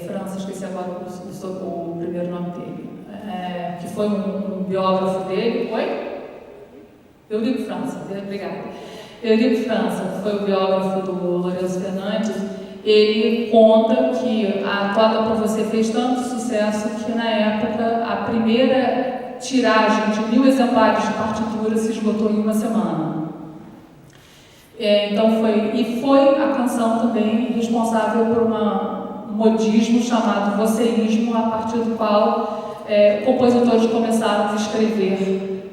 França, esqueci agora o primeiro nome dele, que foi um biógrafo dele. Oi? Eurico França, obrigada. Eurico França, que foi o biógrafo do Lourenço Fernandes, ele conta que a Toada para Você fez tanto sucesso que, na época, a primeira tiragem de 1000 exemplares de partitura se esgotou em uma semana. Então foi a canção também responsável por um modismo chamado voceísmo, a partir do qual compositores começaram a escrever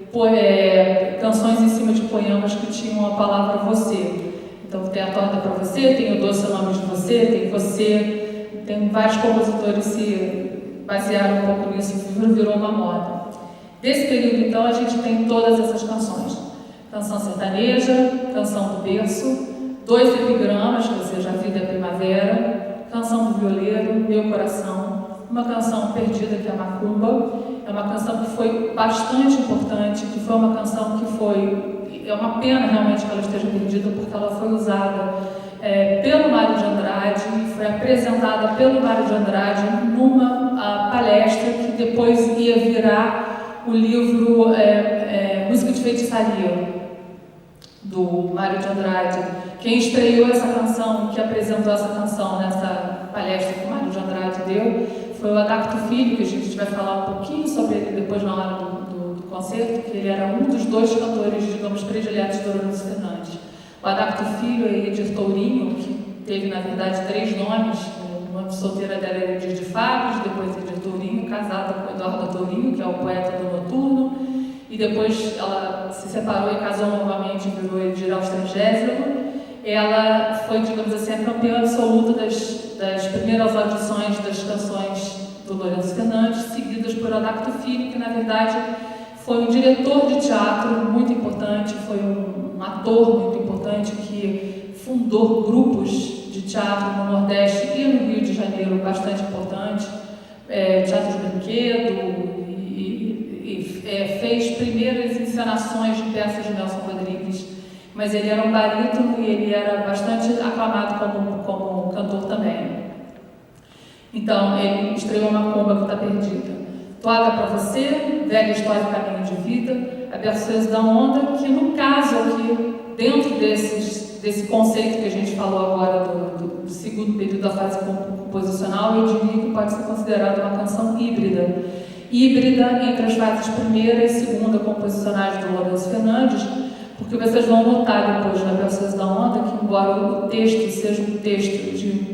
canções em cima de poemas que tinham a palavra você. Então tem a Torta para Você, tem o Doce Nome de Você, tem Você, tem vários compositores se basearam um pouco nisso, virou uma moda. Desse período, então, a gente tem todas essas canções. Canção sertaneja, canção do berço, 2 epigramas, que seja A Vida é Primavera, canção do violeiro, Meu Coração, uma canção perdida que é Macumba, é uma canção que foi bastante importante, que foi uma canção que é uma pena realmente que ela esteja perdida, porque ela foi usada pelo Mário de Andrade, foi apresentada pelo Mário de Andrade numa palestra que depois ia virar o livro Música de Feitiçaria, do Mário de Andrade. Quem estreou essa canção, que apresentou essa canção nessa palestra que o Mário de Andrade deu, foi o Adacto Filho, que a gente vai falar um pouquinho sobre ele depois na hora do concerto, que ele era um dos 2 cantores, digamos, prediletos do Lourenço Fernandes. O Adacto Filho é Edir Tourinho, que teve, na verdade, 3 nomes. O nome solteira dela era Edir de Fábrios, depois Edir Tourinho, casada com Eduardo Tourinho, que é o poeta do Noturno, e depois ela se separou e casou novamente e virou Edir Austrangésilo. Ela foi, digamos assim, a campeã absoluta das primeiras audições das canções do Lourenço Fernandes, seguidas por Adacto Filho, que na verdade foi um diretor de teatro muito importante, foi um ator muito importante que fundou grupos de teatro no Nordeste e no Rio de Janeiro bastante importante, teatro de brinquedo, e fez primeiras encenações de peças de Nelson Rodrigues. Mas ele era um barítono e ele era bastante aclamado como cantor também. Então, ele estreou Macumba, que está perdida. Toada para Você, Velha História e Caminho de Vida, A Berceuse da Onda, que no caso aqui, dentro desse conceito que a gente falou agora do segundo período da fase composicional, eu diria que pode ser considerada uma canção híbrida. Híbrida entre as fases primeira e segunda composicionais do Lourenço Fernandes, porque vocês vão notar depois na Berceuse da Onda que, embora o texto seja um texto de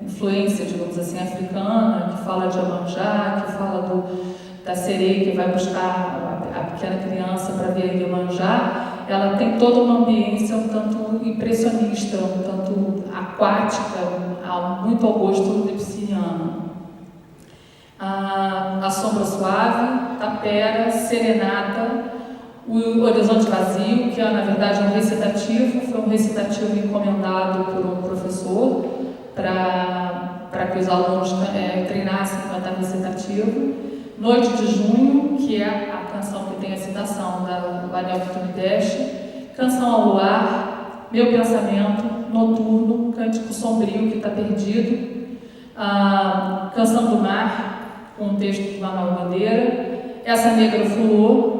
influência, digamos assim, africana, que fala de Iemanjá, que fala da sereia que vai buscar a pequena criança para ver a Iemanjá, ela tem toda uma ambiência um tanto impressionista, um tanto aquática, muito ao gosto lipsiniano. A Sombra Suave, Tapera, Serenata, o Horizonte Vazio, que é, na verdade, um recitativo, foi um recitativo encomendado por um professor para que os alunos treinassem a cantar recitativo. Noite de Junho, que é a canção que tem a citação do Anel que Tu Me Deste. Canção ao Luar, Meu Pensamento, Noturno, Cântico Sombrio, que está perdido. Canção do Mar, um texto de Manuel Bandeira. Essa Negra Fulô,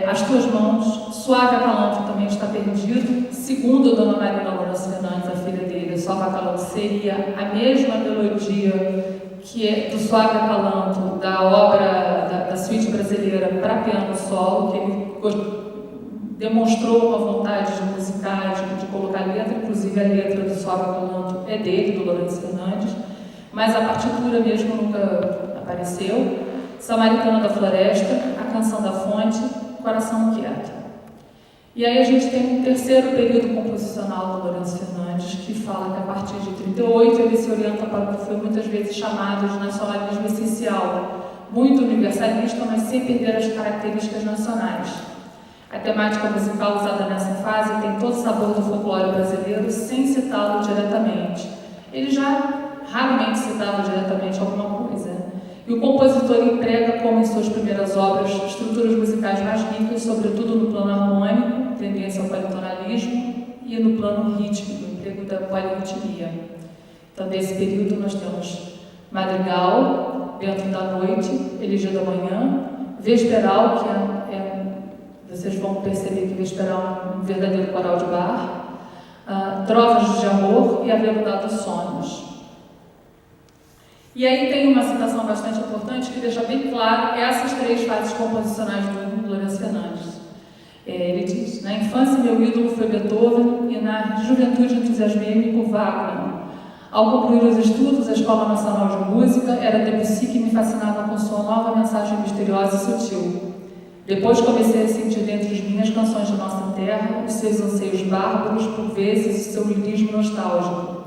As Tuas Mãos, Suave Acalanto também está perdido. Segundo Dona Marina Lourenço Fernandes, a filha dele, Suave Acalanto seria a mesma melodia que é do Suave Acalanto, da obra da suíte brasileira para piano solo, que ele demonstrou uma vontade de musicar, de colocar letra, inclusive a letra do Suave Acalanto é dele, do Lourenço Fernandes, mas a partitura mesmo nunca apareceu. Samaritana da Floresta, A Canção da Fonte, Coração Inquieto. E aí a gente tem um terceiro período composicional do Lourenço Fernandes, que fala que a partir de 38 ele se orienta para o que foi muitas vezes chamado de nacionalismo essencial, muito universalista, mas sem perder as características nacionais. A temática musical usada nessa fase tem todo o sabor do folclore brasileiro, sem citá-lo diretamente. Ele já raramente citava diretamente alguma coisa. E o compositor emprega, como em suas primeiras obras, estruturas musicais mais ricas, sobretudo no plano harmônico, tendência ao politonalismo, e no plano rítmico, emprego da polirritmia. Então, desse período, nós temos Madrigal, Bento da Noite, Elegia da Manhã, Vesperal, que vocês vão perceber que Vesperal é um verdadeiro coral de bar, Trovas de Amor e A Veluda dos Sonhos. E aí tem uma citação bastante importante que deixa bem claro essas três fases composicionais do Lourenço Fernandes. Ele diz: na infância meu ídolo foi Beethoven e na juventude entusiasmei-me por Wagner. Ao concluir os estudos, a Escola Nacional de Música era Debussy que me fascinava com sua nova mensagem misteriosa e sutil. Depois comecei a sentir dentro de mim as canções de nossa terra, os seus anseios bárbaros, por vezes o seu lirismo nostálgico.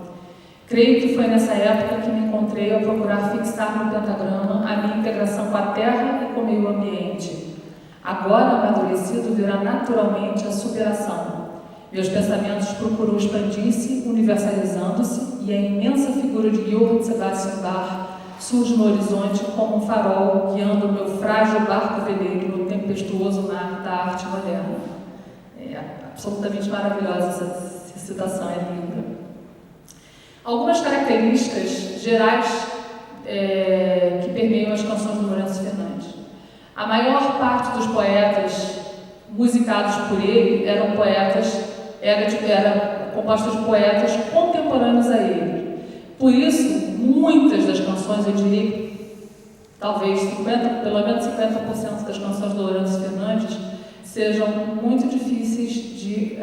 Creio que foi nessa época que me encontrei a procurar fixar no pentagrama a minha integração com a terra e com o meio ambiente. Agora, amadurecido, virá naturalmente a superação. Meus pensamentos procuram expandir-se, universalizando-se, e a imensa figura de Johann Sebastian Bach surge no horizonte como um farol, guiando o meu frágil barco veleiro no tempestuoso mar da arte moderna. É absolutamente maravilhosa essa citação, é linda. Algumas características gerais que permeiam as canções do Lourenço Fernandes. A maior parte dos poetas musicados por ele era composta de poetas contemporâneos a ele. Por isso, muitas das canções, eu diria que talvez pelo menos 50% das canções do Lourenço Fernandes sejam muito difíceis de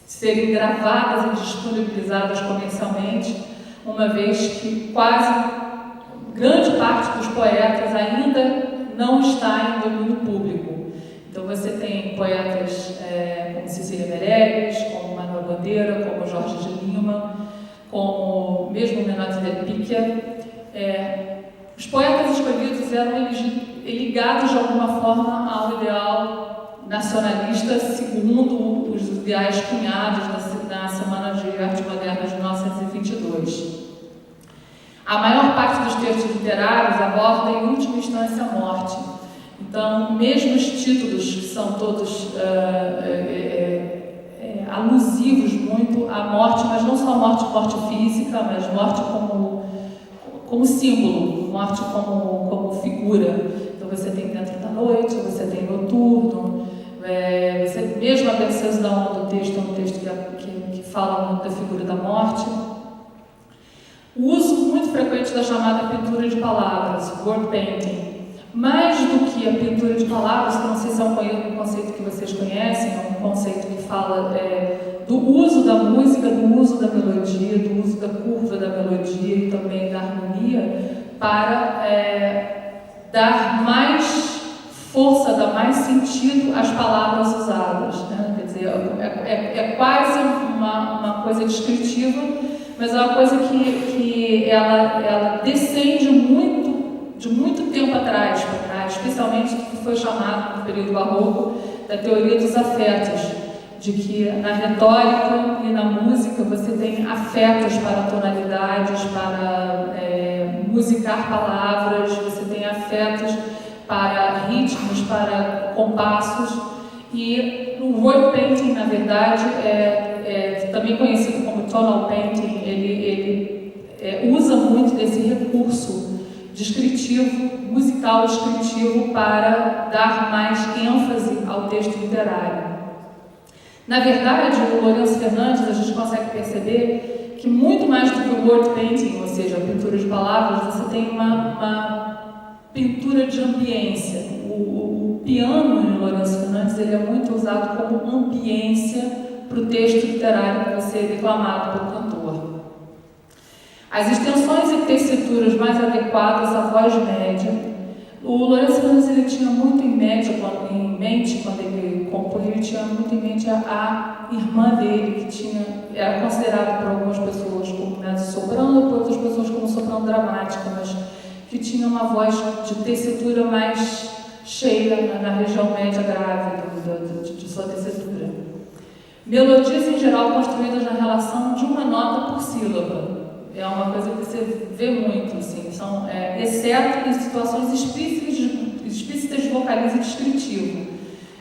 serem gravadas e disponibilizadas comercialmente, uma vez que quase grande parte dos poetas ainda não está em domínio público. Então você tem poetas como Cecília Meirelles, como Manuel Bandeira, como Jorge de Lima, como mesmo Renato Del Picchia. Os poetas escolhidos eram ligados de alguma forma ao ideal nacionalista, segundo os ideais cunhados na Semana de Arte Moderna de 1922. A maior parte dos textos literários aborda em última instância a morte. Então, mesmo os títulos são todos alusivos muito à morte, mas não só a morte física, mas morte como símbolo, morte como figura. Então você tem Dentro da Noite, você tem Noturno, mesmo a Perseus da Onda do texto é um texto que fala muito da figura da morte. O uso muito frequente da chamada pintura de palavras, word painting. Mais do que a pintura de palavras, que não sei se é um conceito que vocês conhecem, é um conceito que fala do uso da música, do uso da melodia, do uso da curva da melodia e também da harmonia para dar mais força, dar mais sentido às palavras usadas, né? Quer dizer, é quase uma coisa descritiva, mas é uma coisa que ela descende de muito tempo atrás, especialmente do que foi chamado no período barroco da teoria dos afetos, de que na retórica e na música você tem afetos para tonalidades, para musicar palavras, você tem afetos para ritmos, para compassos, e o word painting, na verdade, também conhecido como tonal painting, ele usa muito desse recurso descritivo, musical descritivo, para dar mais ênfase ao texto literário. Na verdade, o Lourenço Fernandes, a gente consegue perceber que muito mais do que o word painting, ou seja, a pintura de palavras, você tem uma pintura de ambiência. O piano em Lourenço Fernandes ele é muito usado como ambiência para o texto literário que vai ser declamado pelo cantor. As extensões e tessituras mais adequadas à voz média. O Lourenço Fernandes ele tinha muito em mente, quando ele compôs, ele tinha muito em mente a irmã dele, que era considerada por algumas pessoas como mezzo-soprano, por outras pessoas como soprano dramática, mas que tinha uma voz de tessitura mais cheia na região média grave de sua tessitura. Melodias, em geral, construídas na relação de uma nota por sílaba. É uma coisa que você vê muito, assim, exceto em situações explícitas de vocalismo descritivo.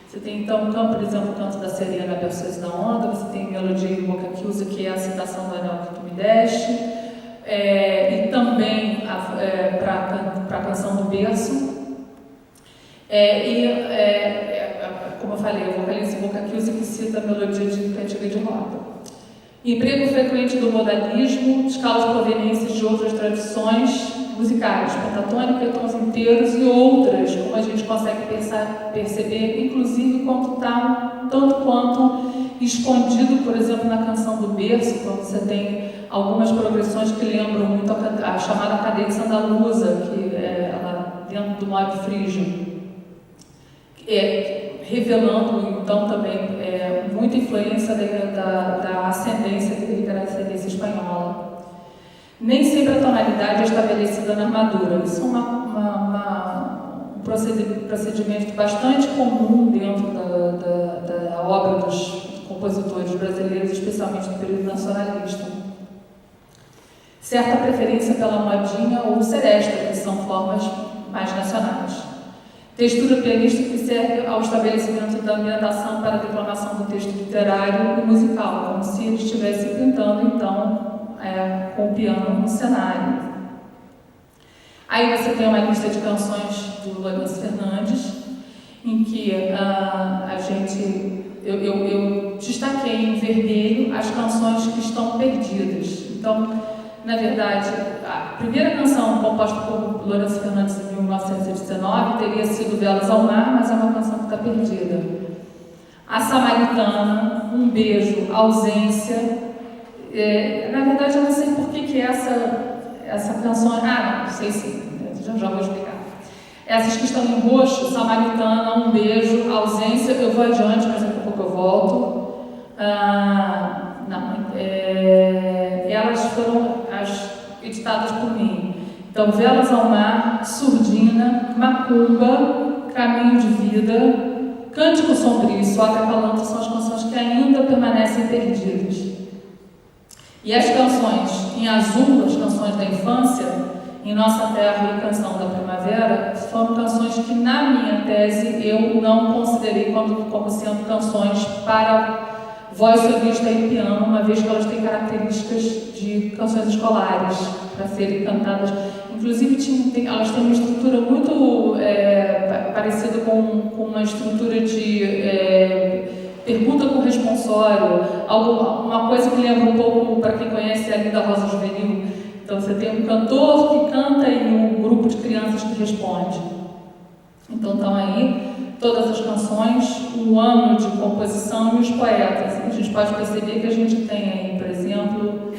Você tem, então, por exemplo, o canto da sereia na Perseus da Onda, você tem melodia em Boca Chiusa, que é a citação do Anel que tu me Nordeste, e também para a canção do berço. Como eu falei, a vocalista Boca Chiusa que cita a melodia de Cantiga de Roda. Emprego frequente do modalismo, escalas provenientes de outras tradições musicais, pentatônica, tons inteiros e outras, como a gente consegue perceber, inclusive tanto quanto escondido, por exemplo, na canção do berço, quando você tem algumas progressões que lembram muito a chamada cadência andaluza, que é ela dentro do modo frígio, revelando então também muita influência da ascendência grega, da ascendência espanhola. Nem sempre a tonalidade é estabelecida na armadura. Isso é um procedimento bastante comum dentro da obra dos compositores brasileiros, especialmente do período nacionalista. Certa preferência pela modinha ou seresta, que são formas mais nacionais. Textura pianística que serve ao estabelecimento da ambientação para a declamação do texto literário e musical, como se ele estivesse pintando, então, com o piano no cenário. Aí você tem uma lista de canções do Lourenço Fernandes, em que eu destaquei em vermelho as canções que estão perdidas. Então, na verdade, a primeira canção composta por Lourenço Fernandes em 1919 teria sido Velas ao Mar, mas é uma canção que está perdida. A Samaritana, Um Beijo, Ausência. Na verdade, eu não sei por que essa canção... não sei se... Já vou explicar. Essas que estão em roxo, Samaritana, Um Beijo, Ausência, eu vou adiante, mas daqui a pouco eu volto. Elas foram editadas por mim. Então, Velas ao Mar, Surdina, Macumba, Caminho de Vida, Cântico Sombrio e Suave Acalanto são as canções que ainda permanecem perdidas. E as canções em azul, as canções da infância, Em Nossa Terra e Canção da Primavera, foram canções que, na minha tese, eu não considerei como sendo canções para voz solista e piano, uma vez que elas têm características de canções escolares, para serem cantadas. Inclusive, elas têm uma estrutura muito parecida com uma estrutura de pergunta com responsório, uma coisa que lembra um pouco, para quem conhece, a Linda Rosa Juvenil. Então, você tem um cantor que canta e um grupo de crianças que responde. Então, estão aí todas as canções, o ano de composição e os poetas. A gente pode perceber que a gente tem aí, por exemplo,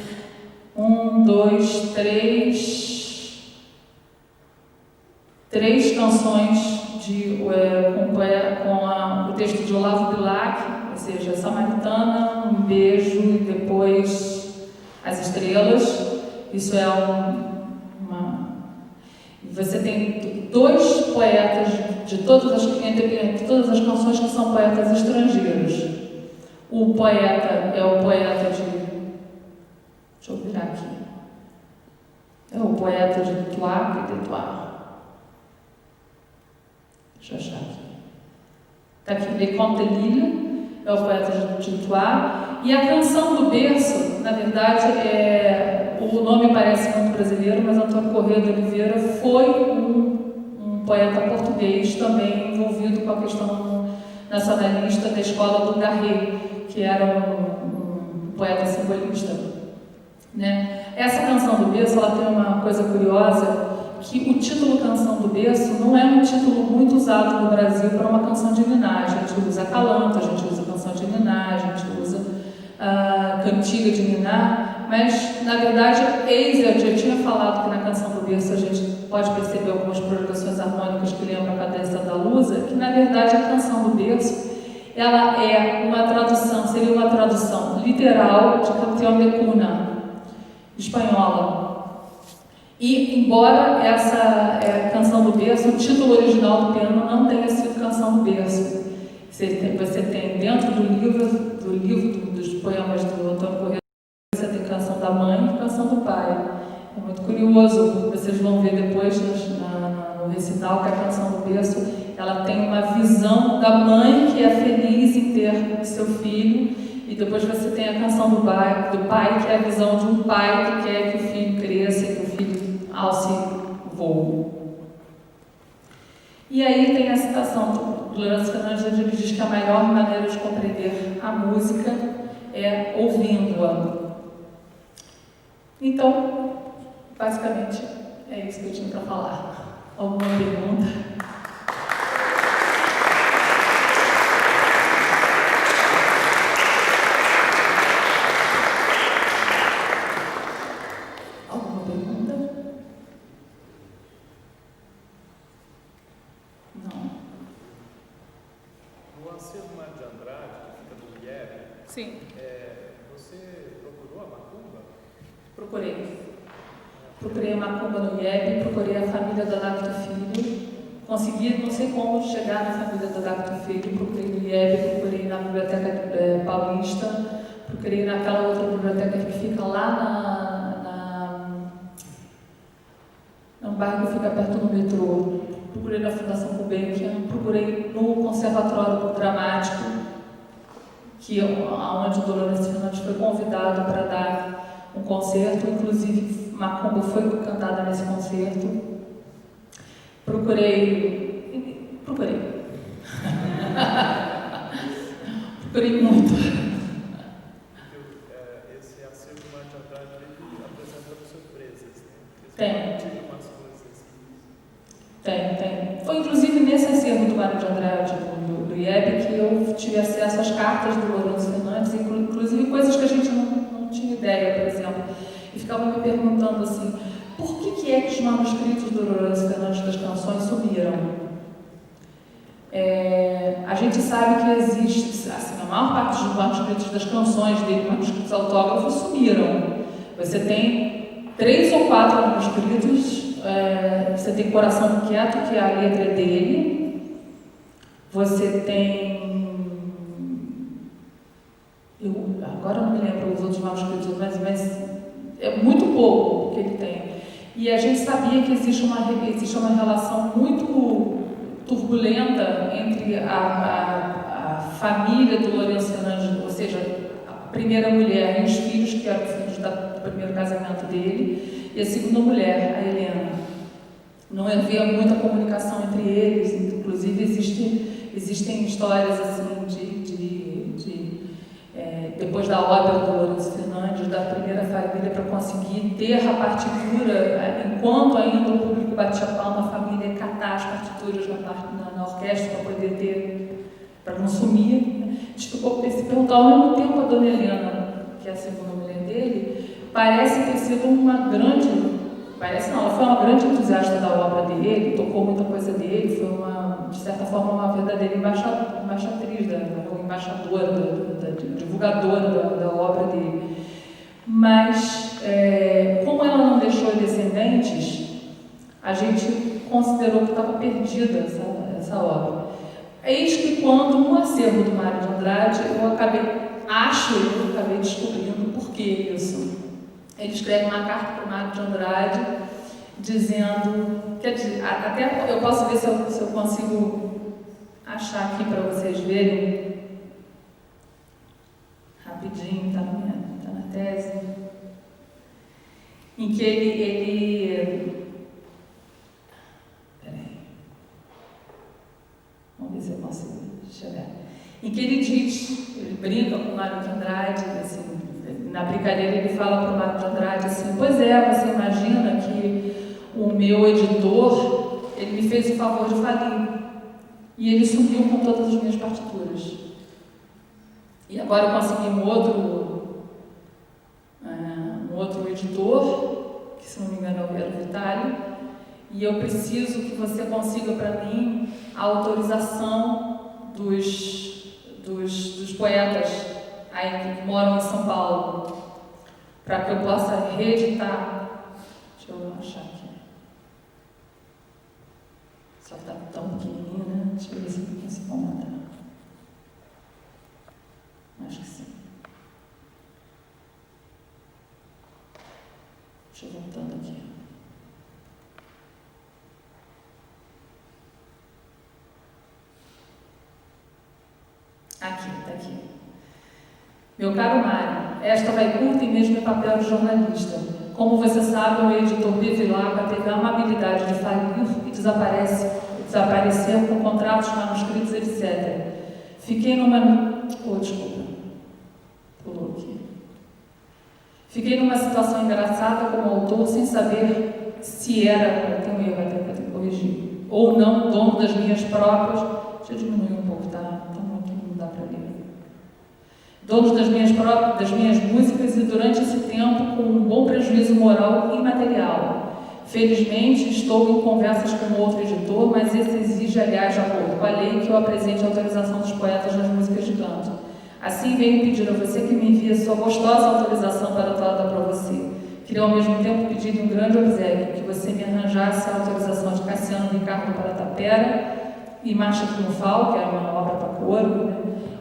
3 canções com o texto de Olavo Bilac, ou seja, Samaritana, Um Beijo e depois As Estrelas. Isso é Você tem 2 poetas de todas as canções que são poetas estrangeiros. O poeta é o poeta de... Deixa eu virar aqui. É o poeta de Toire e de Toire. Deixa eu achar aqui. Está aqui, Le Comte de Lille, é o poeta de Toire. E a canção do berço, na verdade, o nome parece muito brasileiro, mas Antônio Corrêa de Oliveira foi um poeta português também envolvido com a questão nacionalista da escola do Garret, que era um poeta simbolista. Né? Essa canção do berço, ela tem uma coisa curiosa, que o título Canção do Berço não é um título muito usado no Brasil para uma canção de niná. A gente usa Acalanto, a gente usa canção de niná, a gente usa cantiga de niná, mas na verdade eu já tinha falado que na Canção do Berço a gente pode perceber algumas progressões harmônicas que lembram a cadência andaluza, que na verdade a Canção do Berço ela seria uma tradução literal de Canción de Cuna, espanhola. E, embora essa Canção do Berço, o título original do piano não tenha sido Canção do Berço. Você tem dentro do livro dos poemas do Antônio Corrêa, você tem Canção da Mãe e Canção do Pai. É muito curioso, vocês vão ver depois no recital que a Canção do Berço ela tem uma visão da mãe que é feliz em ter seu filho E depois você tem a canção do pai, que é a visão de um pai que quer que o filho cresça, que o filho alce voo. E aí tem a citação do Lourenço Fernandes, onde ele diz que a maior maneira de compreender a música é ouvindo-a. Então, basicamente, é isso que eu tinha para falar. Alguma pergunta? Sim. Você procurou a macumba? Procurei a macumba no IEB, procurei a família do Adacto Filho, consegui, não sei como, chegar na família do Adacto Filho, procurei no IEB, procurei na Biblioteca Paulista, procurei naquela outra biblioteca que fica lá num bairro que fica perto do metrô, procurei na Fundação Gulbenkian, procurei no Conservatório Dramático, que onde o Lourenço Fernandes foi convidado para dar um concerto, inclusive macumba foi cantada nesse concerto. Procurei muito. Esse acervo do Mário de Andrade ele apresenta surpresas, né? Tem. Umas coisas assim. Tem. Foi inclusive nesse acervo do Mário de Andrade, do IEB, que eu tive acesso às cartas do Lourenço Fernandes, inclusive coisas que a gente não tinha ideia, por exemplo. E ficava me perguntando assim, por que é que os manuscritos do Lourenço Fernandes das canções sumiram? A gente sabe que existe, assim, a maior parte dos manuscritos das canções dele, manuscritos autógrafos, sumiram. Você tem 3 ou 4 manuscritos, você tem Coração Quieto, que é a letra dele, você tem... agora eu não me lembro os outros manuscritos, mas é muito pouco que ele tem. E a gente sabia que existe uma relação muito turbulenta entre a família do Lourenço Fernandes, ou seja, a primeira mulher e os filhos, que eram filhos do primeiro casamento dele, e a segunda mulher, a Helena. Não havia muita comunicação entre eles, inclusive existem histórias assim depois da ópera do Lourenço Fernandes, da primeira família, para conseguir ter a partitura, enquanto ainda o público batia palma, a família catar as partituras na orquestra para poder ter, para não sumir. A gente ficou se perguntando, ao mesmo tempo, a dona Helena, que é a segunda mulher dele, parece ter sido uma grande, ela foi uma grande entusiasta da obra dele, tocou muita coisa dele, foi de certa forma, uma verdadeira embaixatriz, embaixadora, divulgadora da obra dele. Mas, como ela não deixou descendentes, a gente considerou que estava perdida essa obra. Eis que quando, no acervo do Mário de Andrade, eu acabei descobrindo por que isso. Ele escreve uma carta para o Mário de Andrade, dizendo, quer dizer, até eu posso ver se eu consigo achar aqui para vocês verem, rapidinho, está na tese, em que ele peraí, vamos ver se eu consigo chegar, em que ele diz, ele brinca com o Mário de Andrade, assim, na brincadeira ele fala para o Mário de Andrade assim, pois é, você imagina que o meu editor, ele me fez o favor de falir, e ele sumiu com todas as minhas partituras. E agora eu consegui um outro editor, que se não me engano era o Vitálio, e eu preciso que você consiga para mim a autorização dos poetas aí que moram em São Paulo, para que eu possa reeditar. Deixa eu achar aqui. Só está tão pequenininho, né? Deixa eu ver se eu consigo aumentar. Acho que sim. Deixa eu voltando aqui. Aqui, está aqui. Meu caro Mário, esta vai curta e mesmo em papel de jornalista. Como você sabe, o editor Bevilacqua teve a amabilidade de falir e desaparecer com contratos manuscritos, etc. Fiquei numa... desculpa. Pulou aqui. Fiquei numa situação engraçada como autor, sem saber se era, tem um erro até para corrigir, ou não, dono das minhas próprias... Deixa eu diminuir um pouco, tá? Então aqui não dá para ler. Dono das minhas músicas e durante esse tempo com um bom prejuízo moral e material. Felizmente, estou em conversas com outro editor, mas esse exige, aliás, de acordo com a lei, que eu apresente a autorização dos poetas nas músicas de canto. Assim, venho pedir a você que me envie a sua gostosa autorização para tratar para você. Queria, ao mesmo tempo, pedir um grande obséquio, que você me arranjasse a autorização de Cassiano Ricardo para Tapera e Marcha Triunfal, que era uma obra para coro, né?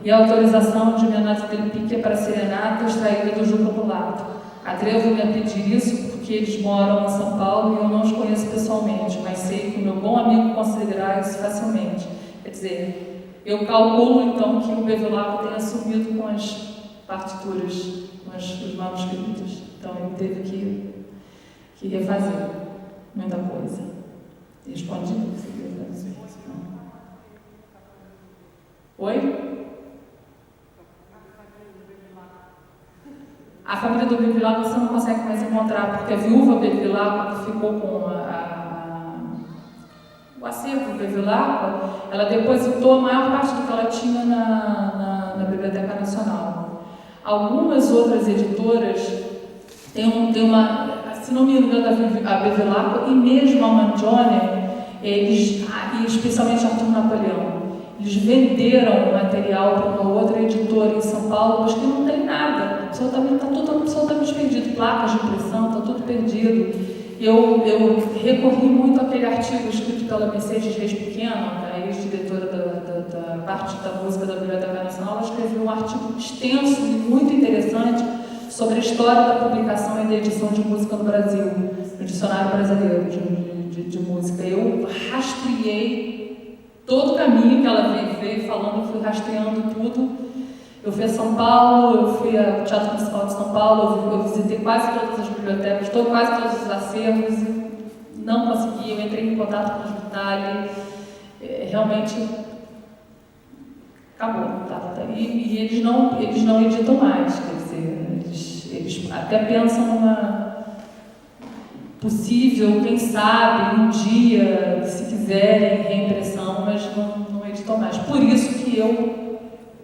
E a autorização de Menato del Pique para serenata extraída do Juca Mulato. Atrevo-me a pedir isso porque eles moram em São Paulo e eu não os conheço pessoalmente, mas sei que o meu bom amigo considerará isso facilmente. Quer dizer, eu calculo então que o Bevilacqua tenha sumido com as partituras, com os manuscritos. Então ele teve que refazer muita coisa. Respondi? Oi? A família do Bevilacqua você não consegue mais encontrar, porque a viúva Bevilacqua, que ficou com o acervo Bevilacqua, ela depositou a maior parte do que ela tinha na Biblioteca Nacional. Algumas outras editoras têm uma, se não me engano, a Bevilacqua e mesmo a Mangione, e especialmente Arthur Napoleão, eles venderam o material para uma outra editora em São Paulo, mas que não tem nada, está tudo absolutamente perdido, placas de impressão, está tudo perdido. Eu recorri muito àquele artigo escrito pela Mercedes Reis Pequeno, a ex-diretora da parte da música da Biblioteca Nacional. Ela escreveu um artigo extenso e muito interessante sobre a história da publicação e da edição de música no Brasil, no Dicionário Brasileiro de Música. Eu rastreei todo o caminho que ela veio falando, eu fui rastreando tudo. Eu fui a São Paulo, eu fui ao Teatro Municipal de São Paulo, eu visitei quase todas as bibliotecas, quase todos os acervos, e não consegui, eu entrei em contato com os Vitale, realmente acabou. E eles não editam mais, quer dizer, eles até pensam numa possível, quem sabe, um dia, se quiserem, reimpressão, mas não editam mais. Por isso que eu,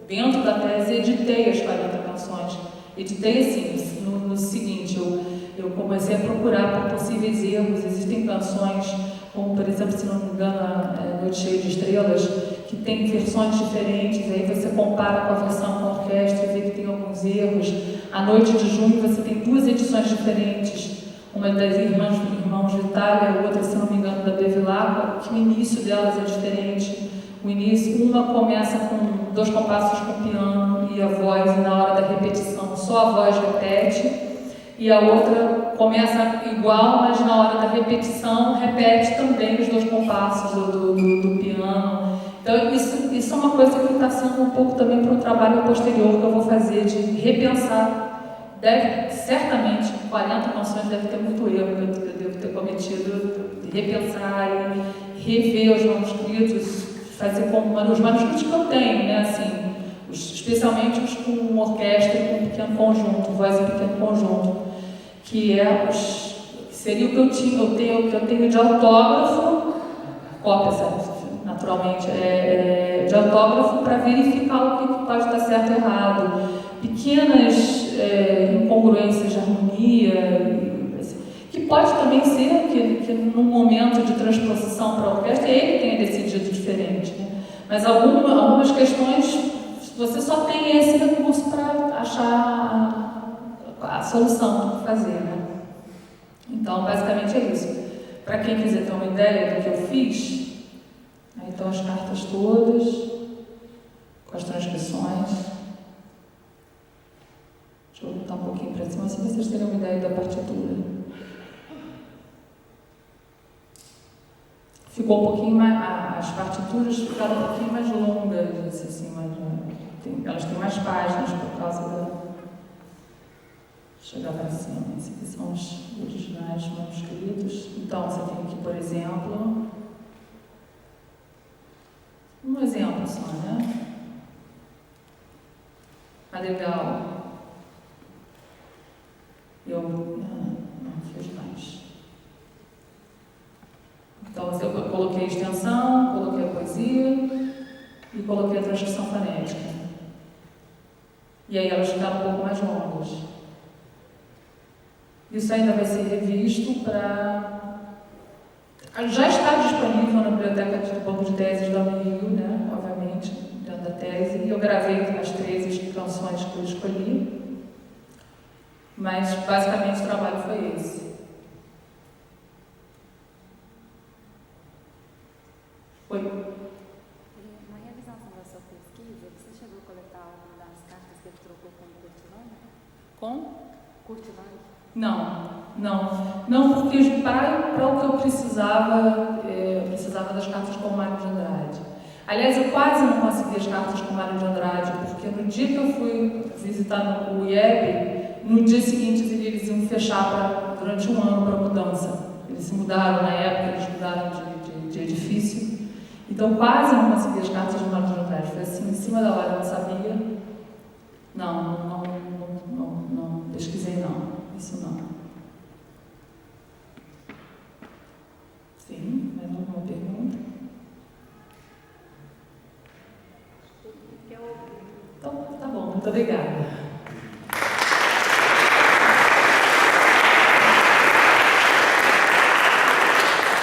dentro da tese, editei as 40 canções. Editei assim, no seguinte, eu comecei a procurar por possíveis erros. Existem canções, como por exemplo, se não me engano, Noite Cheia de Estrelas, que tem versões diferentes, aí você compara com a versão com a orquestra e vê que tem alguns erros. A Noite de Junho você tem 2 edições diferentes, uma das irmãos Vitale, a outra, se não me engano, da Bevilacqua, que o início delas é diferente. O início, uma começa com 2 compassos com piano e a voz, e na hora da repetição só a voz repete, e a outra começa igual, mas na hora da repetição repete também os 2 compassos do piano. Então isso é uma coisa que está sendo um pouco também para um trabalho posterior que eu vou fazer, de repensar. Certamente, 40 canções deve ter muito erro que eu devo ter cometido, de repensar e rever os manuscritos, fazer como os manuscritos que eu tenho, né, assim, especialmente os com orquestra e com um pequeno conjunto, voz e pequeno conjunto, que seria o que eu tenho de autógrafo, cópia, naturalmente, de autógrafo para verificar o que pode estar certo ou errado. Pequenas incongruências de harmonia, que pode também ser que num momento de transposição para a orquestra ele tenha decidido diferente, né? Mas algumas questões você só tem esse recurso para achar a solução do que fazer, né? Então, basicamente é isso. Para quem quiser ter uma ideia do que eu fiz, aí estão as cartas todas, com as transcrições. Deixa eu voltar um pouquinho para cima, se vocês terem uma ideia da partitura. Ficou um pouquinho mais, as partituras ficaram um pouquinho mais longas, assim, elas têm mais páginas por causa Chegar para cima. Esses aqui são os originais manuscritos. Então, você tem aqui, por exemplo, um exemplo só, né? Legal. Eu não fiz mais. Então, eu coloquei a extensão, coloquei a poesia e coloquei a transcrição fonética. E aí elas ficaram um pouco mais longas. Isso ainda vai ser revisto para... Já está disponível na biblioteca do banco de teses da Rio, né? Obviamente, dentro da tese. E eu gravei as 13 canções que eu escolhi. Mas, basicamente, o trabalho foi esse. Oi? Na realização da sua pesquisa, você chegou a coletar alguma das cartas que ele trocou com o Curtilândia? Com? Curtilândia? Não, porque para o que eu precisava, eu precisava das cartas com o Mário de Andrade. Aliás, eu quase não consegui as cartas com o Mário de Andrade, porque no dia que eu fui visitar o IEB, no dia seguinte eles iam fechar durante um ano para mudança. Eles se mudaram na época, eles mudaram de edifício. Então, quase não consegui as cartas do Mário de Andrade. Foi assim, em cima da hora, eu não sabia. Não pesquisei, não. Isso não. Sim, mais alguma pergunta? Então, tá bom, muito obrigada.